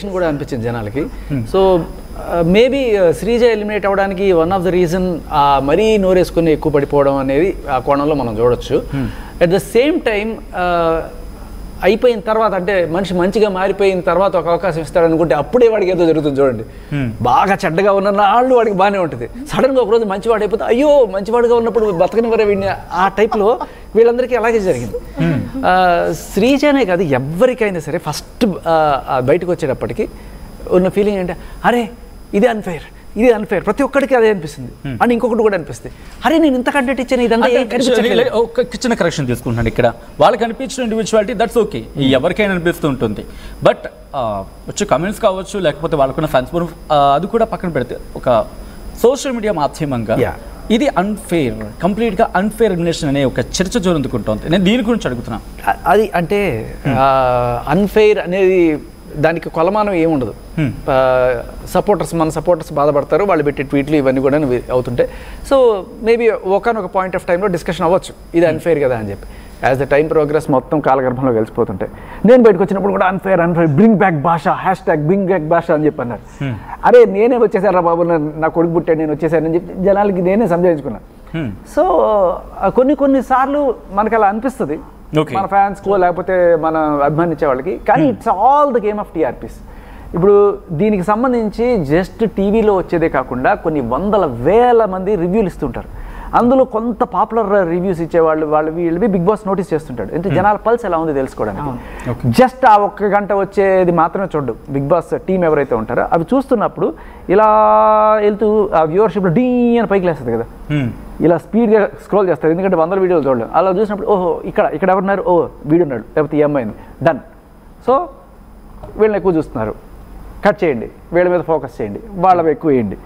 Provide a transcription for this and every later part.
Irritation కూడా అనిపించింది జనాలకి. సో మేబీ శ్రీజ ఎలిమినేట్ అవ్వడానికి వన్ ఆఫ్ ద రీజన్ మరీ నోరేసుకుని ఎక్కువ పడిపోవడం అనేది ఆ కోణంలో మనం చూడొచ్చు. అట్ ద సేమ్ టైం అయిపోయిన తర్వాత, అంటే మనిషి మంచిగా మారిపోయిన తర్వాత ఒక అవకాశం ఇస్తాడు అనుకుంటే అప్పుడే వాడికి ఏదో జరుగుతుంది చూడండి. బాగా చెడ్డగా ఉన్న నాళ్ళు వాడికి బాగానే ఉంటుంది, సడన్గా ఒకరోజు మంచివాడు అయిపోతే అయ్యో మంచివాడుగా ఉన్నప్పుడు బతకని వరే వీడిని, ఆ టైప్లో వీళ్ళందరికీ అలాగే జరిగింది. శ్రీజనే కాదు ఎవరికైనా సరే ఫస్ట్ బయటకు వచ్చేటప్పటికి ఉన్న ఫీలింగ్ ఏంటంటే అరే ఇది అన్ఫెయిర్, ఇది అన్ఫెయిర్, ప్రతి ఒక్కడికి అదే అనిపిస్తుంది. అని ఇంకొకటి కూడా అనిపిస్తుంది, అరే నేను ఇంత కంటెంట్ ఇచ్చాను ఇదంతా ఒక చిన్న కరెక్షన్ తీసుకుంటున్నాను ఇక్కడ. వాళ్ళకి అనిపించిన ఇండివిజువాలిటీ దట్స్ ఓకే, ఎవరికైనా అనిపిస్తూ ఉంటుంది. బట్ వచ్చే కమెంట్స్ కావచ్చు, లేకపోతే వాళ్ళకున్న ఫ్యాన్స్ అది కూడా పక్కన పెడితే ఒక సోషల్ మీడియా మాధ్యమంగా ఇది అన్ఫెయిర్, కంప్లీట్గా అన్ఫెయిర్ ఎలిమినేషన్ అనే ఒక చర్చ జోరందుకుంటుంది. నేను దీని గురించి అడుగుతున్నాను. అది అంటే అన్ఫెయిర్ అనేది దానికి కొలమానం ఏముండదు. సపోర్టర్స్, మన సపోర్టర్స్ బాధపడతారు, వాళ్ళు పెట్టే ట్వీట్లు ఇవన్నీ కూడా అవుతుంటాయి. సో మేబీ ఒకనొక పాయింట్ ఆఫ్ టైంలో డిస్కషన్ అవ్వచ్చు ఇది అన్ఫెయిర్ కదా అని చెప్పి. యాజ్ ద టైం ప్రోగ్రెస్ మొత్తం కాలగర్భంలో కలిసిపోతుంటాయి. నేను బయటకు వచ్చినప్పుడు కూడా అన్ఫెయిర్ బ్రింగ్ బ్యాక్ భాష, #బ్రింగ్ బ్యాక్ భాష అని చెప్పి అన్నారు. అరే నేనే వచ్చేసారా బాబు, నా కొడుకు పుట్టాడు నేను వచ్చేసానని చెప్పి జనాలకి నేనే సంజాయించుకున్నాను. సో కొన్ని సార్లు మనకు అలా అనిపిస్తుంది మన ఫ్యాన్స్కో లేకపోతే మన అభిమానించే వాళ్ళకి. కానీ it's all the game of TRPs. ఇప్పుడు దీనికి సంబంధించి జస్ట్ టీవీలో వచ్చేదే కాకుండా కొన్ని వందల వేల మంది రివ్యూలు ఇస్తుంటారు. అందులో కొంత పాపులర్ రివ్యూస్ ఇచ్చేవాళ్ళు వీళ్ళవి బిగ్ బాస్ నోటీస్ చేస్తుంటాడు. అంటే జనాల పల్స్ ఎలా ఉంది తెలుసుకోవడానికి. జస్ట్ ఆ 1 గంట వచ్చేది మాత్రమే చూడడు. బిగ్ బాస్ టీం ఎవరైతే ఉంటారో అవి చూస్తున్నప్పుడు ఇలా వెళ్తూ ఆ వ్యూవర్షిప్లో డీ అని పైకి లేస్తుంది కదా, ఇలా స్పీడ్గా స్క్రోల్ చేస్తారు. ఎందుకంటే 100 వీడియోలు చూడడం. అలా చూసినప్పుడు ఓహో ఇక్కడ ఎవరున్నారు, ఓ వీడున్నాడు, లేకపోతే ఈ అమ్మాయింది, డన్. సో వీళ్ళని ఎక్కువ చూస్తున్నారు, కట్ చేయండి, వీళ్ళ మీద ఫోకస్ చేయండి, వాళ్ళవి ఎక్కువ వేయండి,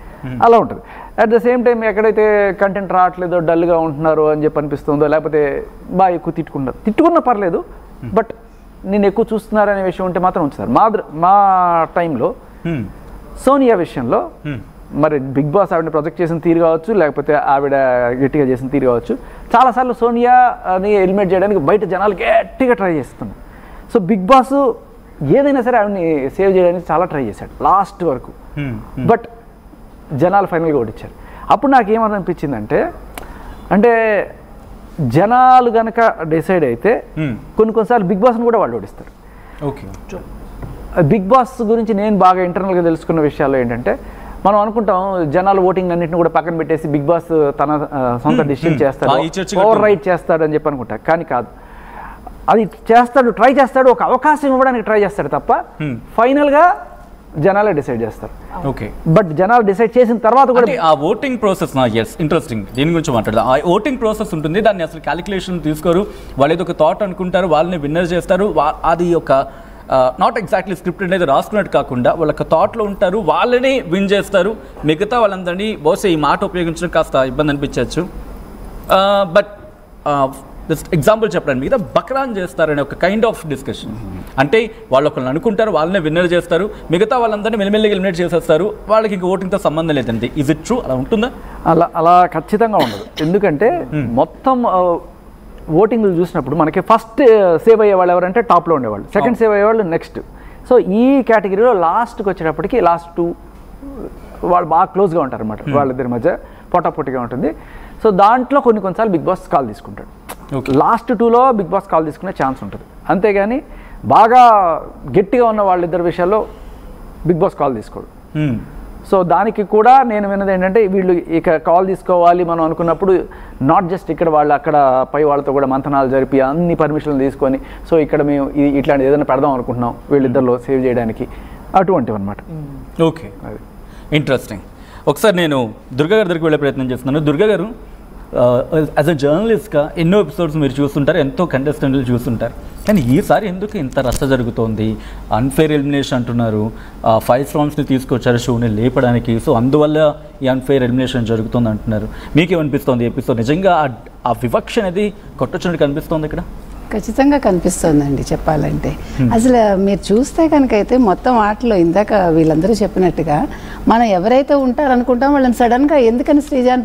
అలా ఉంటుంది. అట్ ద సేమ్ టైం ఎక్కడైతే కంటెంట్ రావట్లేదో, డల్గా ఉంటున్నారో అని చెప్పి అనిపిస్తుందో, లేకపోతే బాగా ఎక్కువ తిట్టుకున్నా పర్లేదు, బట్ నేను ఎక్కువ చూస్తున్నారు అనే విషయం ఉంటే మాత్రం ఉంచుతారు. మా టైంలో సోనియా విషయంలో మరి బిగ్ బాస్ ఆవిడ ప్రొజెక్ట్ చేసిన తీరు కావచ్చు, లేకపోతే ఆవిడ గట్టిగా చేసిన తీరు కావచ్చు, చాలాసార్లు సోనియాని ఎలిమినేట్ చేయడానికి బయట జనాలు గట్టిగా ట్రై చేస్తున్నారు. సో బిగ్ బాస్ ఏదైనా సరే ఆవిడని సేవ్ చేయడానికి చాలా ట్రై చేశాడు లాస్ట్ వరకు. బట్ జనాలు ఫైనల్గా ఓడించారు. అప్పుడు నాకు ఏమనిపించిందంటే, అంటే జనాలు కనుక డిసైడ్ అయితే కొన్నిసార్లు బిగ్ బాస్ని కూడా వాళ్ళు ఓడిస్తారు. ఓకే, బిగ్ బాస్ గురించి నేను బాగా ఇంటర్నల్గా తెలుసుకున్న విషయాలు ఏంటంటే, మనం అనుకుంటాం జనాలు ఓటింగ్ అన్నింటిని కూడా పక్కన పెట్టేసి బిగ్ బాస్ తన సొంత డిసిషన్ చేస్తాడు, ఓవర్ రైట్ చేస్తాడు అని చెప్పి అనుకుంటా. కానీ కాదు, అది చేస్తాడు, ట్రై చేస్తాడు, ఒక అవకాశం ఇవ్వడానికి ట్రై చేస్తాడు తప్ప ఫైనల్గా జనాలే డిసైడ్ చేస్తారు. ఓకే, బట్ జనాలు డిసైడ్ చేసిన తర్వాత కూడా ఆ ఓటింగ్ ప్రాసెస్ ఇంట్రెస్టింగ్, దీని గురించి మాట్లాడదాం. ఆ ఓటింగ్ ప్రాసెస్ ఉంటుంది, దాన్ని అసలు క్యాలిక్యులేషన్ తీసుకోరు, వాళ్ళు ఏదో ఒక థాట్ అనుకుంటారు, వాళ్ళని విన్నర్ చేస్తారు. అది ఒక నాట్ ఎగ్జాక్ట్లీ స్క్రిప్ట్ అనేది రాసుకున్నట్టు కాకుండా వాళ్ళకి థాట్లో ఉంటారు, వాళ్ళని విన్ చేస్తారు. మిగతా వాళ్ళందరినీ బహుశా ఈ మాట ఉపయోగించడం కాస్త ఇబ్బంది అనిపించవచ్చు. బట్ ఎగ్జాంపుల్ చెప్పడానికి మీద బక్రాన్ చేస్తారనే ఒక కైండ్ ఆఫ్ డిస్కషన్. అంటే వాళ్ళు ఒకళ్ళని అనుకుంటారు, వాళ్ళనే విన్నర్ చేస్తారు, మిగతా వాళ్ళందరినీ మెల్లిమెల్లిగా ఎలిమినేట్ చేసేస్తారు, వాళ్ళకి ఇంకా ఓటింగ్తో సంబంధం లేదండి. Is it true? అలా ఉంటుందా? అలా ఖచ్చితంగా ఉండదు. ఎందుకంటే మొత్తం ఓటింగ్లు చూసినప్పుడు మనకి ఫస్ట్ సేవ్ అయ్యే వాళ్ళు ఎవరంటే టాప్లో ఉండేవాళ్ళు, సెకండ్ సేవ్ అయ్యేవాళ్ళు నెక్స్ట్. సో ఈ కేటగిరీలో లాస్ట్కి వచ్చేటప్పటికి లాస్ట్ 2 వాళ్ళు బాగా క్లోజ్గా ఉంటారు అనమాట, వాళ్ళిద్దరి మధ్య పోటాపోటీగా ఉంటుంది. సో దాంట్లో కొన్నిసార్లు బిగ్ బాస్ కాల్ తీసుకుంటాడు. లాస్ట్ 2లో బిగ్ బాస్ కాల్ తీసుకునే ఛాన్స్ ఉంటుంది. అంతేగాని బాగా గట్టిగా ఉన్న వాళ్ళిద్దరి విషయాల్లో బిగ్ బాస్ కాల్ తీసుకోడు. సో దానికి కూడా నేను విన్నది ఏంటంటే, వీళ్ళు ఇక కాల్ తీసుకోవాలి మనం అనుకున్నప్పుడు నాట్ జస్ట్ ఇక్కడ వాళ్ళు అక్కడ పై వాళ్ళతో కూడా మంతనాలు జరిపి అన్ని పర్మిషన్లు తీసుకొని, సో ఇక్కడ మేము ఇట్లాంటి ఏదైనా పెడదాం అనుకుంటున్నాం వీళ్ళిద్దరిలో సేవ్ చేయడానికి, అటువంటివి అనమాట. ఓకే, అది ఇంట్రెస్టింగ్. ఒకసారి నేను దుర్గా గారి దగ్గరికి వెళ్ళే ప్రయత్నం చేస్తున్నాను. దుర్గా గారు, యాజ్ అ జర్నలిస్ట్గా ఎన్నో ఎపిసోడ్స్ మీరు చూస్తుంటారు, ఎంతో కంటెస్టెంట్లు చూస్తుంటారు, కానీ ఈసారి ఎందుకు ఇంత రచ్చ జరుగుతోంది? అన్ఫెయిర్ ఎలిమినేషన్ అంటున్నారు, 5 రౌండ్స్ని తీసుకొచ్చారు షోని లేపడానికి, సో అందువల్ల ఈ అన్ఫెయిర్ ఎలిమినేషన్ జరుగుతుంది అంటున్నారు. మీకేమనిపిస్తుంది ఎపిసోడ్? నిజంగా ఆ వివక్ష అనేది కొట్టొచ్చినట్టు కనిపిస్తోంది ఇక్కడ? ఖచ్చితంగా కనిపిస్తోందండి చెప్పాలంటే. అసలు మీరు చూస్తే కనుక అయితే మొత్తం ఆటలో ఇందాక వీళ్ళందరూ చెప్పినట్టుగా మనం ఎవరైతే ఉంటారనుకుంటాం వాళ్ళని సడన్గా ఎందుకని శ్రీజాన్